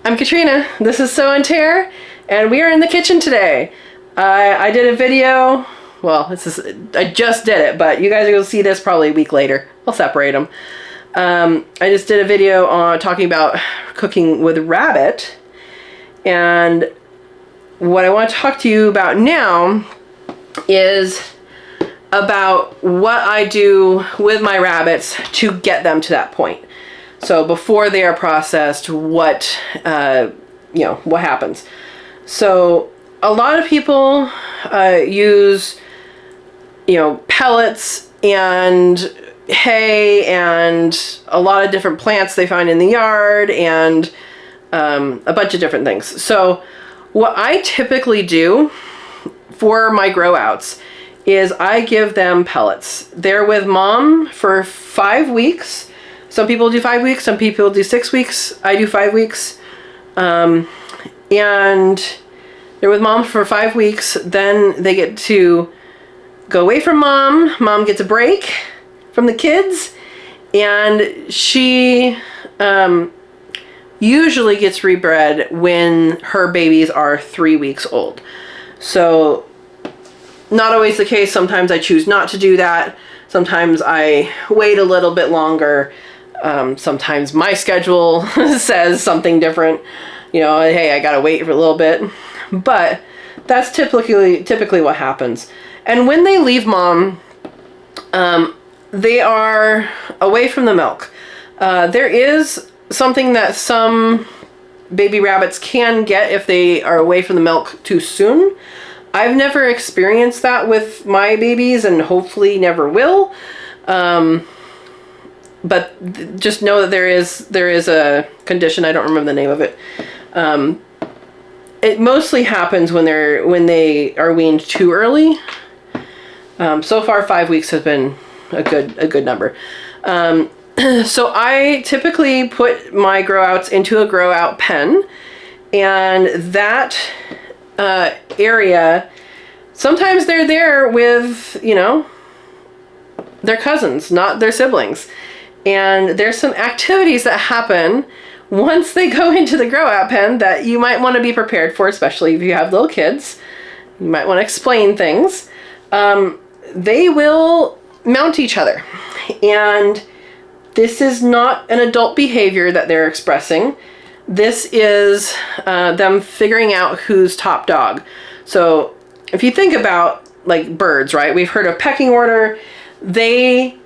I'm Katrina. This is Tare, and we are in the kitchen today. I did a video. Well, I just did it, but you guys are going to see this probably a week later. I'll separate them. I just did a video on talking about cooking with rabbit, and what I want to talk to you about now is about what I do with my rabbits to get them to that point. So before they are processed, what happens. So a lot of people use, pellets and hay and a lot of different plants they find in the yard and a bunch of different things. So what I typically do for my grow outs is I give them pellets. They're with mom for 5 weeks. Some people do 5 weeks, some people do 6 weeks. I do 5 weeks. And they're with mom for 5 weeks. Then they get to go away from mom. Mom gets a break from the kids. And she usually gets rebred when her babies are 3 weeks old. So not always the case. Sometimes I choose not to do that. Sometimes I wait a little bit longer. Sometimes my schedule says something different, hey, I gotta wait for a little bit, but that's typically what happens. And when they leave mom, they are away from the milk. There is something that some baby rabbits can get if they are away from the milk too soon. I've never experienced that with my babies and hopefully never will. But just know that there is a condition. I don't remember the name of it. It mostly happens when they are weaned too early. So far, 5 weeks has been a good number. So I typically put my grow outs into a grow out pen, and that area, sometimes they're there with their cousins, not their siblings. And there's some activities that happen once they go into the grow out pen that you might want to be prepared for, especially if you have little kids. You might want to explain things. They will mount each other. And this is not an adult behavior that they're expressing. This is them figuring out who's top dog. So if you think about like birds, right? We've heard of pecking order. They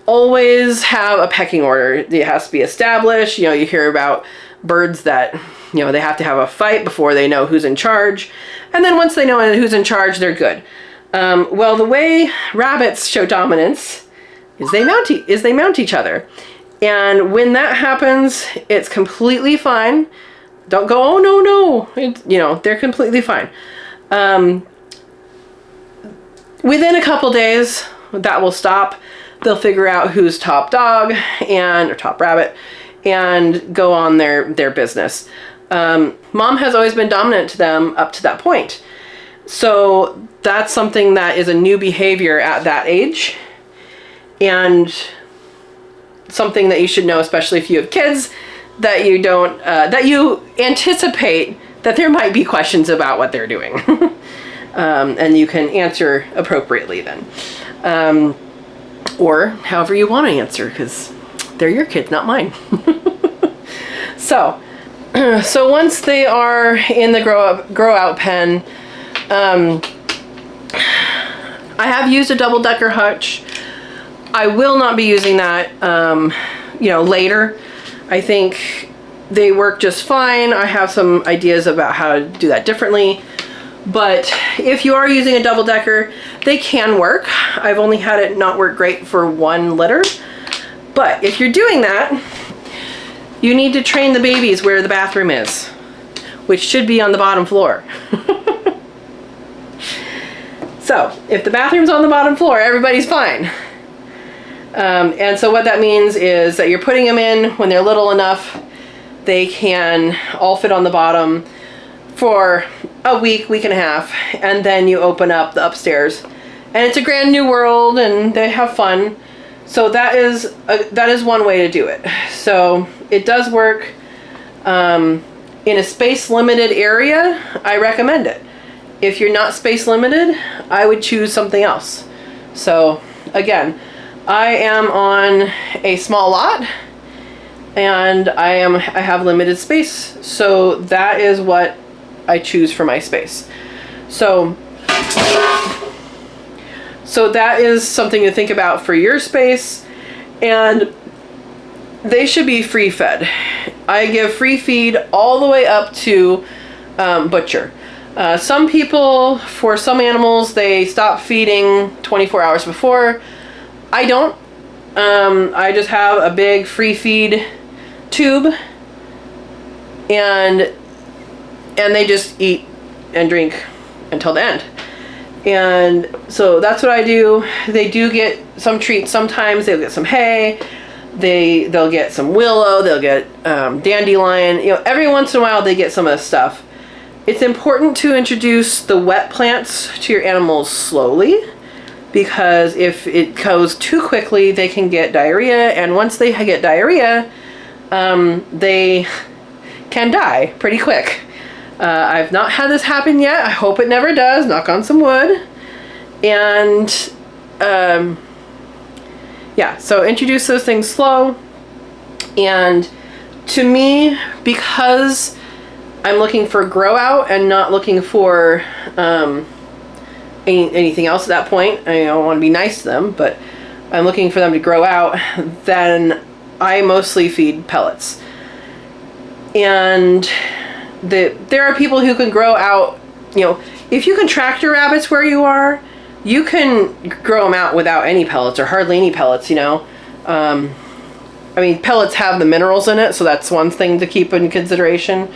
always have a pecking order. It has to be established. You hear about birds that, they have to have a fight before they know who's in charge. And then once they know who's in charge, they're good. Well, the way rabbits show dominance is they mount each other. And when that happens, it's completely fine. Don't go, oh, no. They're completely fine. Within a couple days, that will stop. They'll figure out who's top dog or top rabbit and go on their business. Mom has always been dominant to them up to that point. So that's something that is a new behavior at that age, and something that you should know, especially if you have kids, that you don't, that you anticipate that there might be questions about what they're doing. And you can answer appropriately then. Or however you want to answer, because they're your kids, not mine. So once they are in the grow out pen, I have used a double-decker hutch. I will not be using that, later. I think they work just fine. I have some ideas about how to do that differently. But if you are using a double-decker, they can work. I've only had it not work great for one litter. But if you're doing that, you need to train the babies where the bathroom is, which should be on the bottom floor. So if the bathroom's on the bottom floor, everybody's fine. And so what that means is that you're putting them in when they're little enough, they can all fit on the bottom for a week and a half, and then you open up the upstairs, and it's a grand new world, and they have fun. So that is one way to do it. So it does work. in a space limited area, I recommend it. If you're not space limited, I would choose something else. So again, I am on a small lot and I have limited space. So that is what I choose for my space. So that is something to think about for your space, and they should be free fed. I give free feed all the way up to butcher. Some people, for some animals, they stop feeding 24 hours before. I don't. I just have a big free feed tube, and they just eat and drink until the end. And so that's what I do. They do get some treats. Sometimes they'll get some hay. They'll get some willow. They'll get dandelion. You know, every once in a while they get some of this stuff. It's important to introduce the wet plants to your animals slowly, because if it goes too quickly, they can get diarrhea. And once they get diarrhea, they can die pretty quick. I've not had this happen yet. I hope it never does. Knock on some wood. And yeah, so introduce those things slow. And to me, because I'm looking for grow out and not looking for anything else at that point, I want to be nice to them, but I'm looking for them to grow out, then I mostly feed pellets. And there are people who can grow out, you know, if you can track your rabbits where you are, you can grow them out without any pellets or hardly any pellets, you know. I mean, pellets have the minerals in it, so that's one thing to keep in consideration.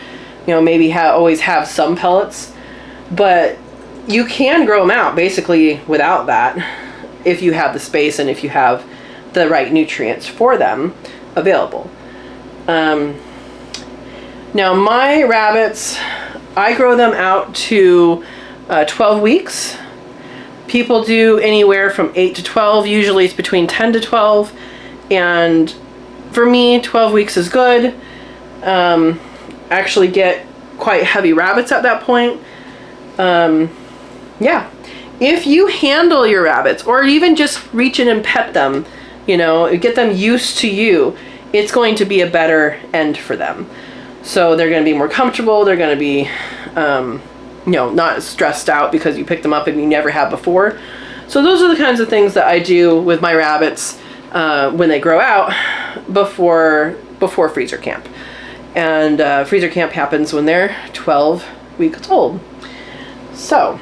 You know, maybe always have some pellets, but you can grow them out basically without that if you have the space and if you have the right nutrients for them available. Now my rabbits, I grow them out to 12 weeks. People do anywhere from 8 to 12. Usually it's between 10 to 12. And for me, 12 weeks is good. Actually get quite heavy rabbits at that point. Yeah. If you handle your rabbits, or even just reach in and pet them, you know, get them used to you, it's going to be a better end for them. So they're going to be more comfortable. They're going to be, you know, not stressed out because you picked them up and you never have before. So those are the kinds of things that I do with my rabbits when they grow out before freezer camp. And freezer camp happens when they're 12 weeks old. So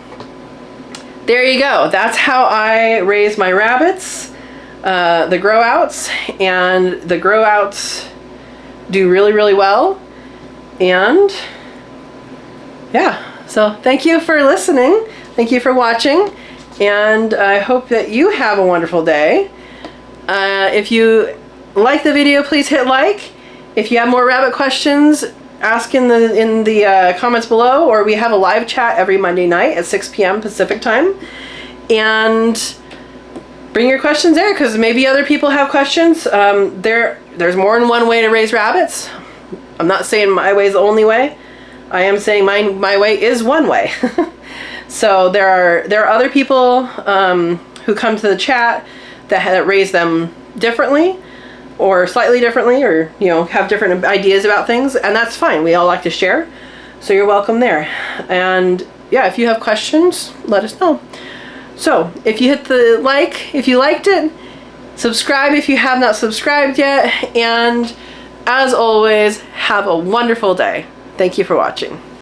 there you go. That's how I raise my rabbits. The grow outs, and the grow outs do really, really well. And yeah, so thank you for listening. Thank you for watching. And I hope that you have a wonderful day. If you like the video, please hit like. If you have more rabbit questions, ask in the comments below, or we have a live chat every Monday night at 6 p.m. Pacific time. And bring your questions there, because maybe other people have questions. There's more than one way to raise rabbits. I'm not saying my way is the only way. I am saying my way is one way. So there are other people who come to the chat that raise them differently, or slightly differently, or you know, have different ideas about things, and that's fine. We all like to share, so you're welcome there. And yeah, if you have questions, let us know. So if you hit the like if you liked it, subscribe if you have not subscribed yet, and as always, have a wonderful day. Thank you for watching.